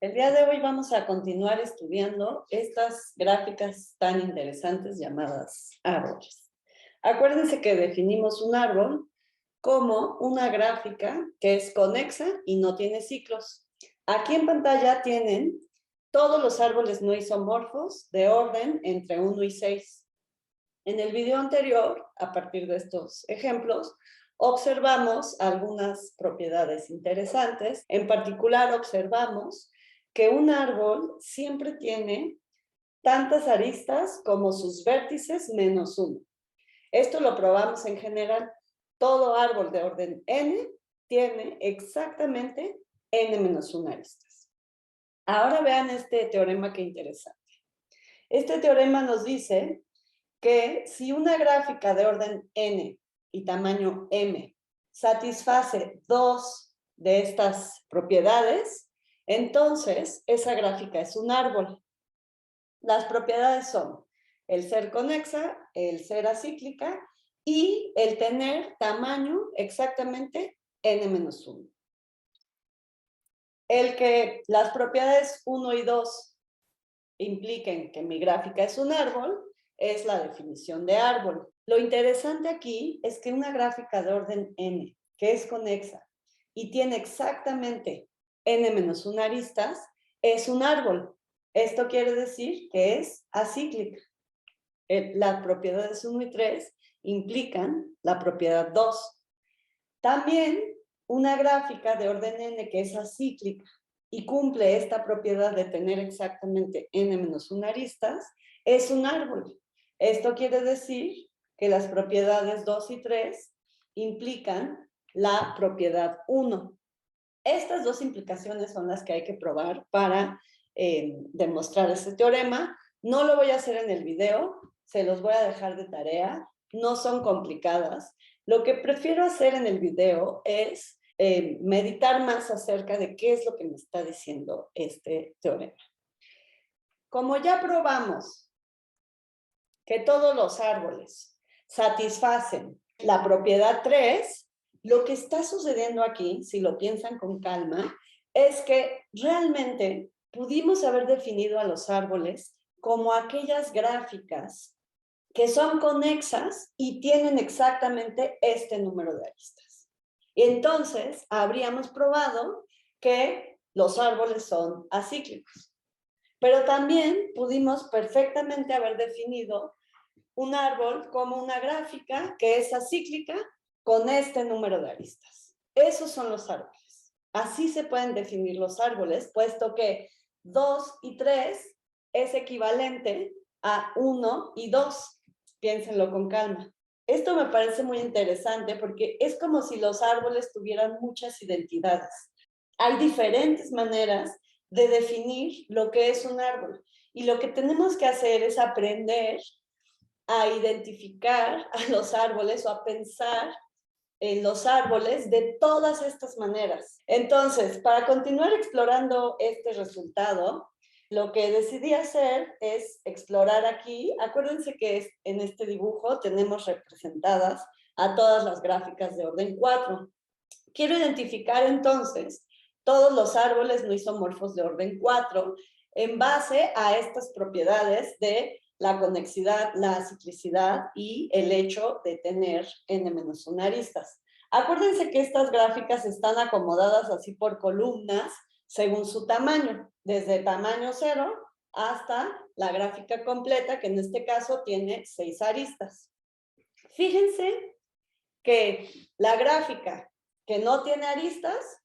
El día de hoy vamos a continuar estudiando estas gráficas tan interesantes llamadas árboles. Acuérdense que definimos un árbol como una gráfica que es conexa y no tiene ciclos. Aquí en pantalla tienen todos los árboles no isomorfos de orden entre 1 y 6. En el video anterior, a partir de estos ejemplos, observamos algunas propiedades interesantes. En particular, observamos que un árbol siempre tiene tantas aristas como sus vértices menos 1. Esto lo probamos en general. Todo árbol de orden n tiene exactamente n menos 1 aristas. Ahora vean este teorema que interesante. Este teorema nos dice que si una gráfica de orden n y tamaño m satisface dos de estas propiedades, entonces esa gráfica es un árbol. Las propiedades son el ser conexa, el ser acíclica y el tener tamaño exactamente n-1. El que las propiedades 1 y 2 impliquen que mi gráfica es un árbol es la definición de árbol. Lo interesante aquí es que una gráfica de orden n, que es conexa y tiene exactamente n-1 aristas, es un árbol. Esto quiere decir que es acíclica. Las propiedades 1 y 3 implican la propiedad 2. También una gráfica de orden n que es acíclica y cumple esta propiedad de tener exactamente n-1 aristas, es un árbol. Esto quiere decir que las propiedades 2 y 3 implican la propiedad 1. Estas dos implicaciones son las que hay que probar para demostrar este teorema. No lo voy a hacer en el video, se los voy a dejar de tarea, no son complicadas. Lo que prefiero hacer en el video es meditar más acerca de qué es lo que me está diciendo este teorema. Como ya probamos que todos los árboles satisfacen la propiedad 3, lo que está sucediendo aquí, si lo piensan con calma, es que realmente pudimos haber definido a los árboles como aquellas gráficas que son conexas y tienen exactamente este número de aristas. Y entonces habríamos probado que los árboles son acíclicos. Pero también pudimos perfectamente haber definido un árbol como una gráfica que es acíclica con este número de aristas. Esos son los árboles. Así se pueden definir los árboles, puesto que 2 y 3 es equivalente a 1 y 2. Piénsenlo con calma. Esto me parece muy interesante porque es como si los árboles tuvieran muchas identidades. Hay diferentes maneras de definir lo que es un árbol. Y lo que tenemos que hacer es aprender a identificar a los árboles o a pensar en los árboles de todas estas maneras. Entonces, para continuar explorando este resultado, lo que decidí hacer es explorar aquí. Acuérdense que en este dibujo tenemos representadas a todas las gráficas de orden 4. Quiero identificar entonces todos los árboles no isomorfos de orden 4 en base a estas propiedades de la conexidad, la ciclicidad y el hecho de tener n-1 aristas. Acuérdense que estas gráficas están acomodadas así por columnas según su tamaño, desde tamaño 0 hasta la gráfica completa, que en este caso tiene 6 aristas. Fíjense que la gráfica que no tiene aristas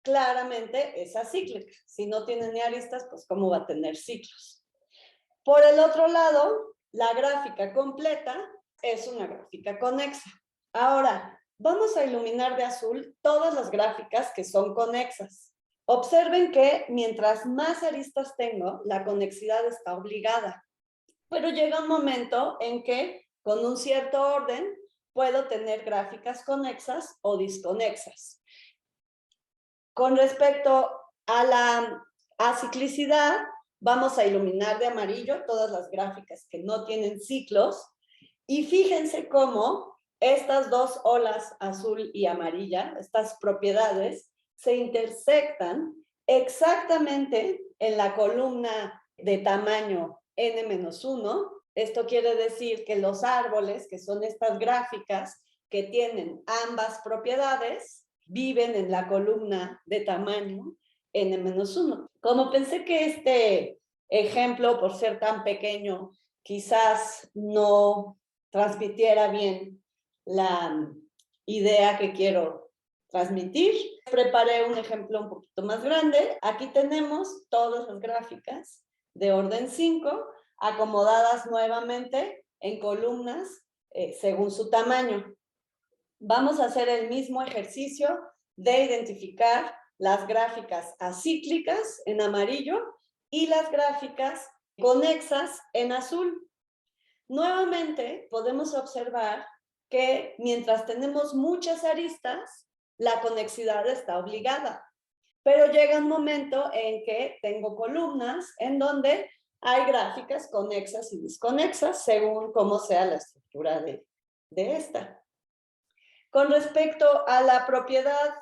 claramente es acíclica. Si no tiene ni aristas, pues ¿cómo va a tener ciclos? Por el otro lado, la gráfica completa es una gráfica conexa. Ahora, vamos a iluminar de azul todas las gráficas que son conexas. Observen que mientras más aristas tengo, la conexidad está obligada. Pero llega un momento en que, con un cierto orden, puedo tener gráficas conexas o disconexas. Con respecto a la aciclicidad, vamos a iluminar de amarillo todas las gráficas que no tienen ciclos. Y fíjense cómo estas dos olas, azul y amarilla, estas propiedades, se intersectan exactamente en la columna de tamaño n-1. Esto quiere decir que los árboles, que son estas gráficas que tienen ambas propiedades, viven en la columna de tamaño n-1. Como pensé que este ejemplo, por ser tan pequeño, quizás no transmitiera bien la idea que quiero transmitir, preparé un ejemplo un poquito más grande. Aquí tenemos todas las gráficas de orden 5 acomodadas nuevamente en columnas según su tamaño. Vamos a hacer el mismo ejercicio de identificar las gráficas acíclicas en amarillo y las gráficas conexas en azul. Nuevamente podemos observar que mientras tenemos muchas aristas, la conexidad está obligada. Pero llega un momento en que tengo columnas en donde hay gráficas conexas y desconexas según cómo sea la estructura de esta. Con respecto a la propiedad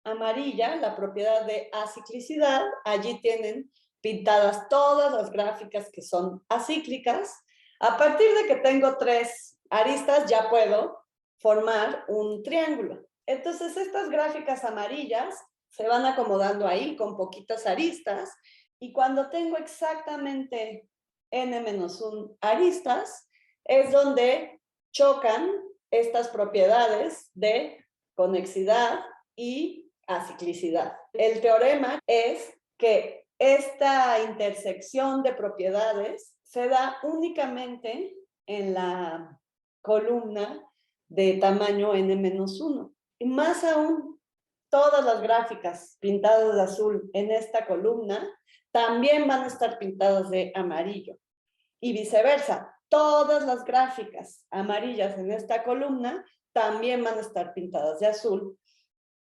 amarilla, la propiedad de aciclicidad, allí tienen pintadas todas las gráficas que son acíclicas. A partir de que tengo 3 aristas, ya puedo formar un triángulo. Entonces, estas gráficas amarillas se van acomodando ahí con poquitas aristas, y cuando tengo exactamente n-1 aristas, es donde chocan estas propiedades de conexidad y aciclicidad. El teorema es que esta intersección de propiedades se da únicamente en la columna de tamaño n-1. Y más aún, todas las gráficas pintadas de azul en esta columna también van a estar pintadas de amarillo. Y viceversa, todas las gráficas amarillas en esta columna también van a estar pintadas de azul.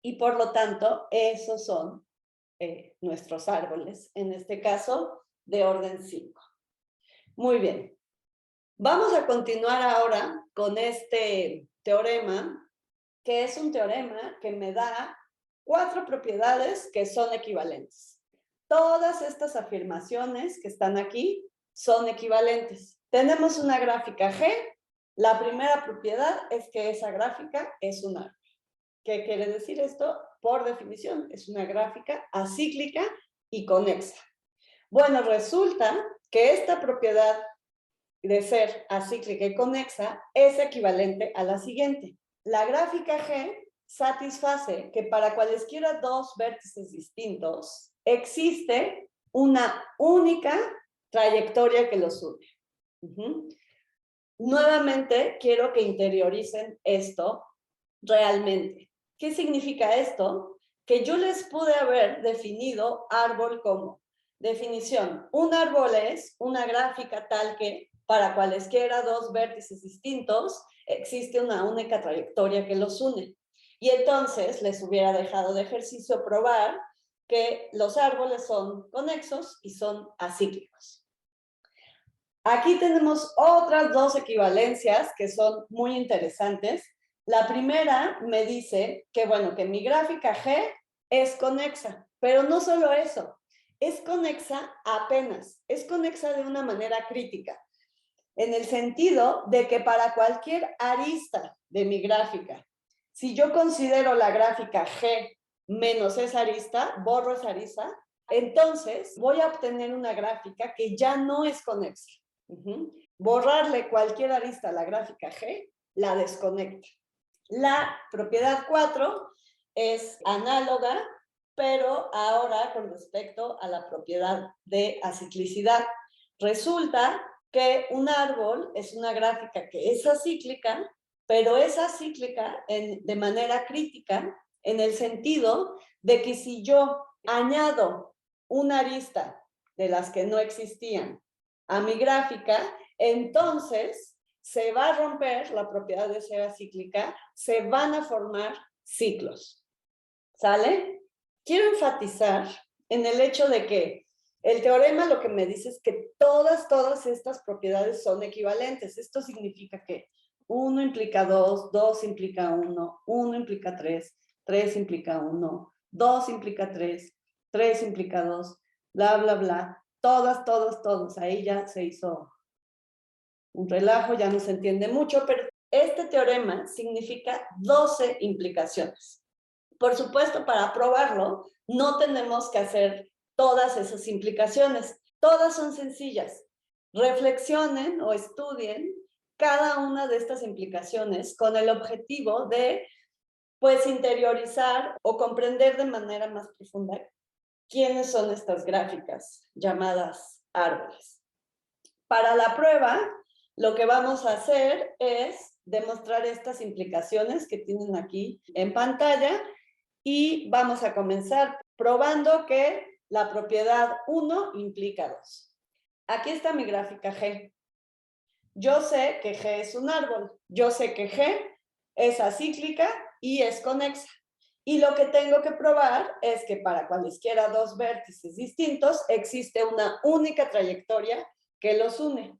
Y por lo tanto, esos son nuestros árboles, en este caso de orden 5. Muy bien. Vamos a continuar ahora con este teorema, que es un teorema que me da 4 propiedades que son equivalentes. Todas estas afirmaciones que están aquí son equivalentes. Tenemos una gráfica G. La primera propiedad es que esa gráfica es un árbol. ¿Qué quiere decir esto? Por definición, es una gráfica acíclica y conexa. Bueno, resulta que esta propiedad de ser acíclica y conexa es equivalente a la siguiente. La gráfica G satisface que para cualesquiera 2 vértices distintos existe una única trayectoria que los une. Nuevamente, quiero que interioricen esto realmente. ¿Qué significa esto? Que yo les pude haber definido árbol como definición. Un árbol es una gráfica tal que para cualesquiera 2 vértices distintos existe una única trayectoria que los une. Y entonces les hubiera dejado de ejercicio probar que los árboles son conexos y son acíclicos. Aquí tenemos otras 2 equivalencias que son muy interesantes. La primera me dice que, bueno, que mi gráfica G es conexa, pero no solo eso, es conexa apenas, es conexa de una manera crítica, en el sentido de que para cualquier arista de mi gráfica, si yo considero la gráfica G menos esa arista, borro esa arista, entonces voy a obtener una gráfica que ya no es conexa. Borrarle cualquier arista a la gráfica G la desconecta. La propiedad 4 es análoga, pero ahora con respecto a la propiedad de aciclicidad. Resulta que un árbol es una gráfica que es acíclica, pero es acíclica de manera crítica en el sentido de que si yo añado una arista de las que no existían a mi gráfica, entonces se va a romper la propiedad de ser acíclica, se van a formar ciclos. ¿Sale? Quiero enfatizar en el hecho de que el teorema lo que me dice es que todas estas propiedades son equivalentes. Esto significa que 1 implica 2, 2 implica 1, 1 implica 3, 3 implica 1, 2 implica 3, 3 implica 2, bla, bla, bla. Todas, todos, todos. Ahí ya se hizo un relajo, ya no se entiende mucho, pero este teorema significa 12 implicaciones. Por supuesto, para probarlo, no tenemos que hacer todas esas implicaciones. Todas son sencillas. Reflexionen o estudien cada una de estas implicaciones con el objetivo de, pues, interiorizar o comprender de manera más profunda quiénes son estas gráficas llamadas árboles. Para la prueba, lo que vamos a hacer es demostrar estas implicaciones que tienen aquí en pantalla y vamos a comenzar probando que la propiedad 1 implica 2. Aquí está mi gráfica G. Yo sé que G es un árbol. Yo sé que G es acíclica y es conexa. Y lo que tengo que probar es que para cualesquiera dos vértices distintos existe una única trayectoria que los une.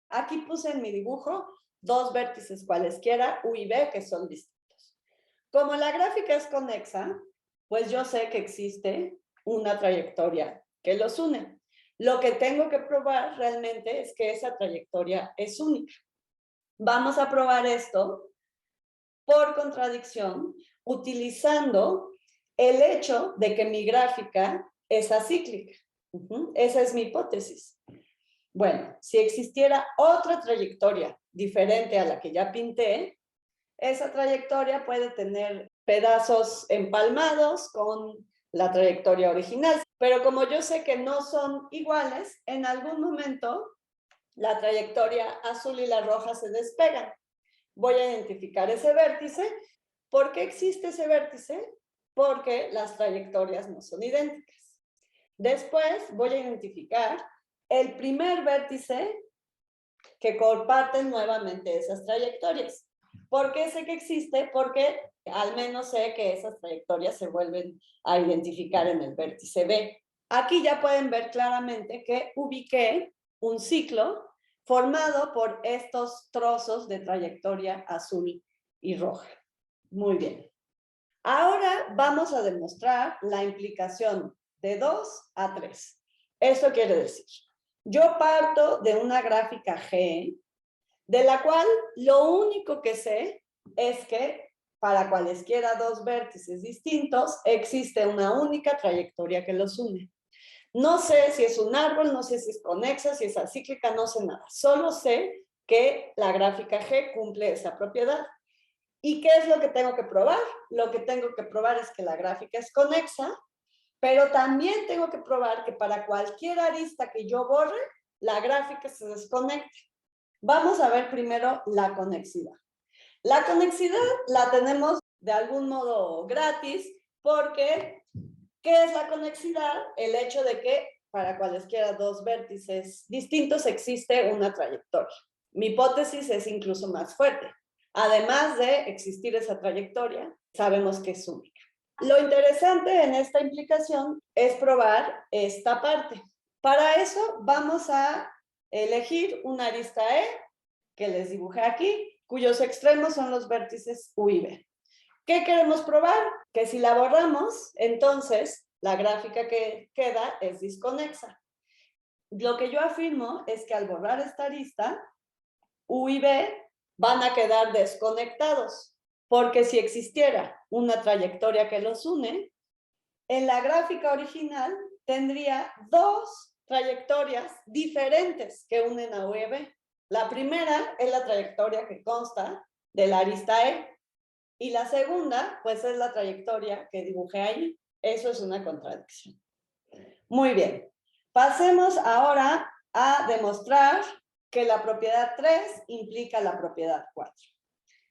Aquí puse en mi dibujo dos vértices cualesquiera, U y B, que son distintos. Como la gráfica es conexa, pues yo sé que existe una trayectoria que los une. Lo que tengo que probar realmente es que esa trayectoria es única. Vamos a probar esto por contradicción, utilizando el hecho de que mi gráfica es acíclica. Esa es mi hipótesis. Bueno, si existiera otra trayectoria diferente a la que ya pinté, esa trayectoria puede tener pedazos empalmados con la trayectoria original. Pero como yo sé que no son iguales, en algún momento la trayectoria azul y la roja se despegan. Voy a identificar ese vértice. ¿Por qué existe ese vértice? Porque las trayectorias no son idénticas. Después voy a identificar el primer vértice que comparten nuevamente esas trayectorias. ¿Por qué sé que existe? Porque al menos sé que esas trayectorias se vuelven a identificar en el vértice B. Aquí ya pueden ver claramente que ubiqué un ciclo formado por estos trozos de trayectoria azul y roja. Muy bien. Ahora vamos a demostrar la implicación de 2 a 3. Esto quiere decir, yo parto de una gráfica G, de la cual lo único que sé es que para cualesquiera dos vértices distintos existe una única trayectoria que los une. No sé si es un árbol, no sé si es conexa, si es acíclica, no sé nada. Solo sé que la gráfica G cumple esa propiedad. ¿Y qué es lo que tengo que probar? Lo que tengo que probar es que la gráfica es conexa, pero también tengo que probar que para cualquier arista que yo borre, la gráfica se desconecte. Vamos a ver primero la conexidad. La conexidad la tenemos de algún modo gratis porque, ¿qué es la conexidad? El hecho de que para cualesquiera dos vértices distintos existe una trayectoria. Mi hipótesis es incluso más fuerte. Además de existir esa trayectoria, sabemos que es única. Lo interesante en esta implicación es probar esta parte. Para eso vamos a elegir una arista E, que les dibujé aquí, cuyos extremos son los vértices U y B. ¿Qué queremos probar? Que si la borramos, entonces la gráfica que queda es disconexa. Lo que yo afirmo es que al borrar esta arista, U y B van a quedar desconectados, porque si existiera una trayectoria que los une, en la gráfica original tendría dos trayectorias diferentes que unen a U y B. La primera es la trayectoria que consta de la arista E, y la segunda, pues es la trayectoria que dibujé ahí. Eso es una contradicción. Muy bien. Pasemos ahora a demostrar que la propiedad 3 implica la propiedad 4.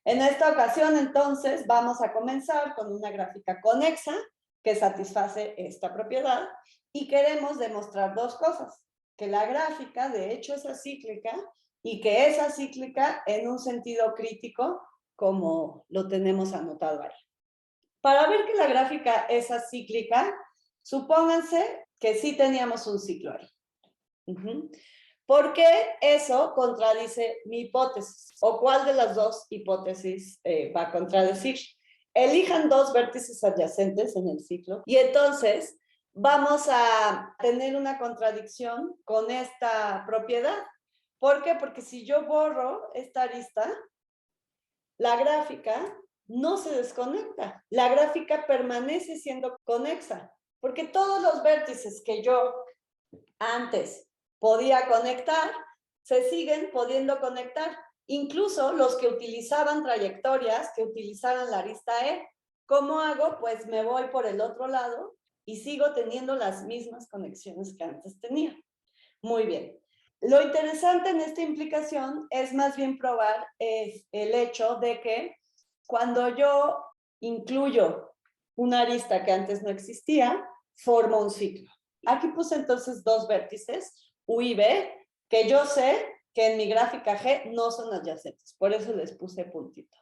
En esta ocasión, entonces, vamos a comenzar con una gráfica conexa que satisface esta propiedad y queremos demostrar dos cosas. Que la gráfica, de hecho, es acíclica y que es acíclica en un sentido crítico, como lo tenemos anotado ahí. Para ver que la gráfica es acíclica, supónganse que sí teníamos un ciclo ahí. ¿Por qué eso contradice mi hipótesis? ¿O cuál de las dos hipótesis va a contradecir? Elijan dos vértices adyacentes en el ciclo y entonces vamos a tener una contradicción con esta propiedad. ¿Por qué? Porque si yo borro esta arista, la gráfica no se desconecta. La gráfica permanece siendo conexa, porque todos los vértices que yo antes podía conectar, se siguen pudiendo conectar. Incluso los que utilizaban trayectorias, que utilizaban la arista E. ¿Cómo hago? Pues me voy por el otro lado y sigo teniendo las mismas conexiones que antes tenía. Muy bien. Lo interesante en esta implicación es más bien probar el hecho de que cuando yo incluyo una arista que antes no existía, formo un ciclo. Aquí puse entonces dos vértices, U y B, que yo sé que en mi gráfica G no son adyacentes, por eso les puse puntito.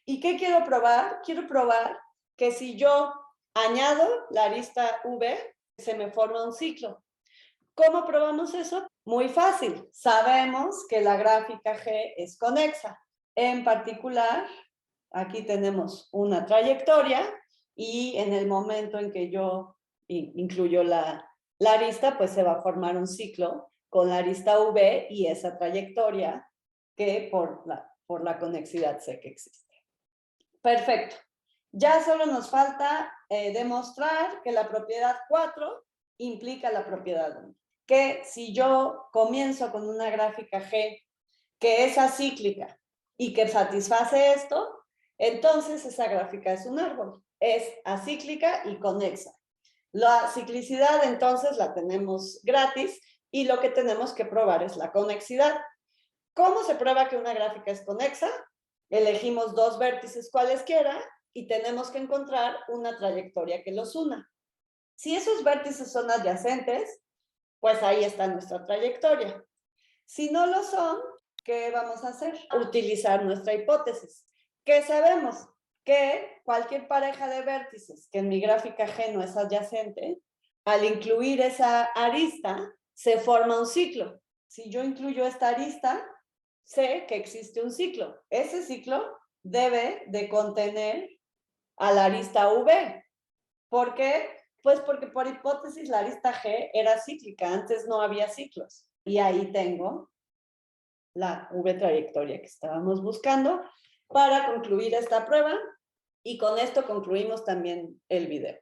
¿Y qué quiero probar? Quiero probar que si yo añado la arista V, se me forma un ciclo. ¿Cómo probamos eso? Muy fácil. Sabemos que la gráfica G es conexa. En particular, aquí tenemos una trayectoria y en el momento en que yo incluyo la arista, pues se va a formar un ciclo con la arista V y esa trayectoria que por la conexidad sé que existe. Perfecto. Ya solo nos falta demostrar que la propiedad 4 implica la propiedad 1. Que si yo comienzo con una gráfica G que es acíclica y que satisface esto, entonces esa gráfica es un árbol. Es acíclica y conexa. La ciclicidad entonces la tenemos gratis y lo que tenemos que probar es la conexidad. ¿Cómo se prueba que una gráfica es conexa? Elegimos dos vértices cualesquiera y tenemos que encontrar una trayectoria que los una. Si esos vértices son adyacentes, pues ahí está nuestra trayectoria. Si no lo son, ¿qué vamos a hacer? Utilizar nuestra hipótesis. ¿Qué sabemos? Que cualquier pareja de vértices que en mi gráfica G no es adyacente, al incluir esa arista, se forma un ciclo. Si yo incluyo esta arista, sé que existe un ciclo. Ese ciclo debe de contener a la arista V. ¿Por qué? Pues porque por hipótesis la arista G era cíclica, antes no había ciclos. Y ahí tengo la V trayectoria que estábamos buscando para concluir esta prueba y con esto concluimos también el video.